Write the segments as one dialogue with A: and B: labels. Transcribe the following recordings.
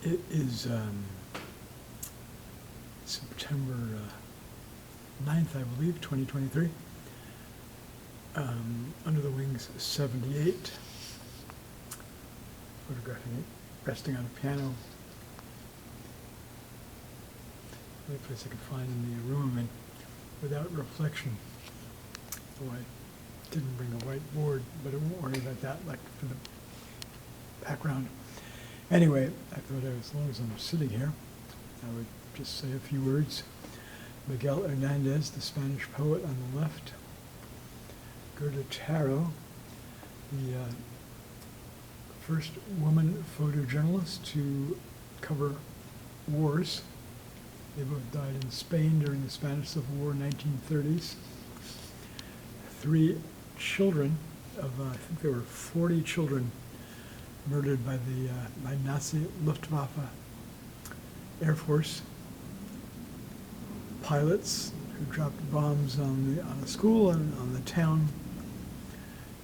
A: It is September 9th, I believe, 2023. Under the Wings 78. Photographing it, resting on a piano. The only place I could find in the room I'm in without reflection. So I didn't bring a whiteboard, but I won't worry about that, like for the background. Anyway, I thought as long as I'm sitting here, I would just say a few words. Miguel Hernandez, the Spanish poet on the left. Gerda Taro, the first woman photojournalist to cover wars. They both died in Spain during the Spanish Civil War, 1930s. 3 children of, I think there were 40 children murdered by the by Nazi Luftwaffe Air Force pilots who dropped bombs on a school and on the town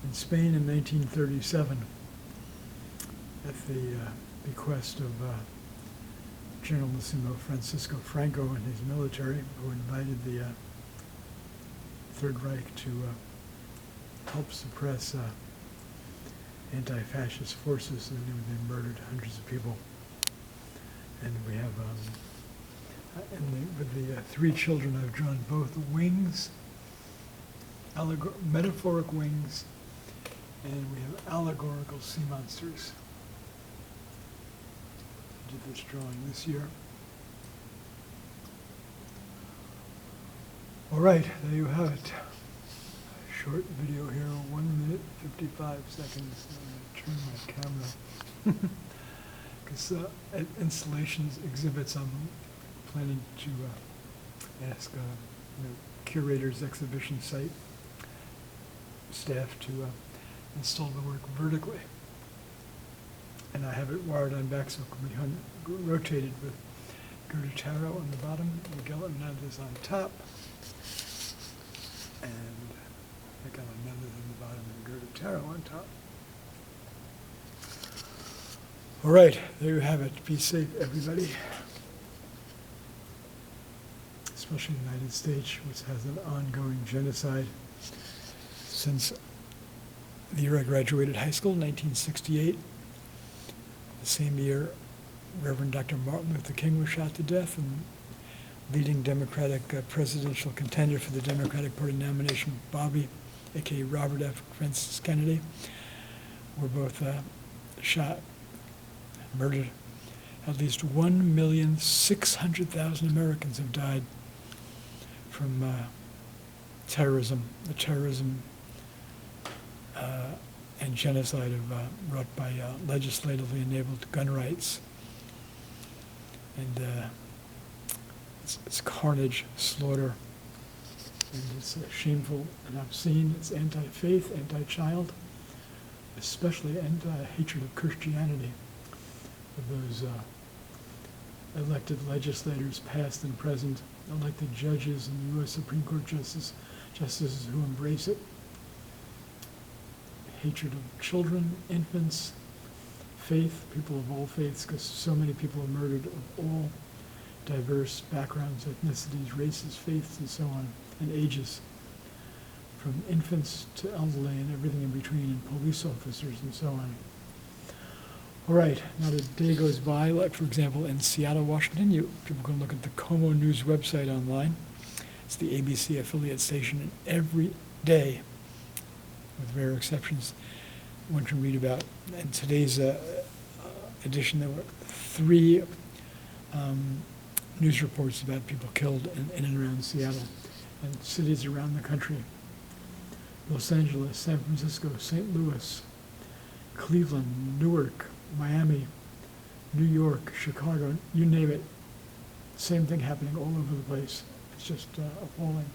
A: in Spain in 1937 at the bequest of Generalissimo Francisco Franco and his military, who invited the Third Reich to help suppress anti-Fascist forces, and they murdered hundreds of people. And we have, with the 3 children, I've drawn both wings, metaphoric wings, and we have allegorical sea monsters. I did this drawing this year. All right, there you have it. Short video here, 1 minute, 55 seconds. I'm going to turn my camera. Because installations, exhibits, I'm planning to ask curators, exhibition site staff to install the work vertically. And I have it wired on back so it can be rotated with Gerda Taro on the bottom, Miguel Hernandez on top, and Miguel Hernandez on the bottom and Gerda Taro on top. All right, there you have it. Be safe, everybody. Especially the United States, which has an ongoing genocide since the year I graduated high school, 1968. The same year, Reverend Dr. Martin Luther King was shot to death, and leading Democratic presidential contender for the Democratic Party nomination, Bobby, aka Robert F. Francis Kennedy, were both shot, murdered. At least 1,600,000 Americans have died from terrorism, the terrorism and genocide brought by legislatively enabled gun rights. And it's carnage, slaughter, and it's shameful and obscene. It's anti-faith, anti-child, especially anti-hatred of Christianity, of those elected legislators, past and present, elected judges and U.S. Supreme Court justices who embrace it. Hatred of children, infants, faith, people of all faiths, because so many people are murdered of all diverse backgrounds, ethnicities, races, faiths, and so on, and ages, from infants to elderly and everything in between, and police officers and so on. All right, not a day goes by, like for example in Seattle, Washington, people can look at the Como News website online. It's the ABC affiliate station, and every day, with rare exceptions, one can read about. In today's edition, there were 3 news reports about people killed in and around Seattle and cities around the country. Los Angeles, San Francisco, St. Louis, Cleveland, Newark, Miami, New York, Chicago, you name it. Same thing happening all over the place. It's just appalling.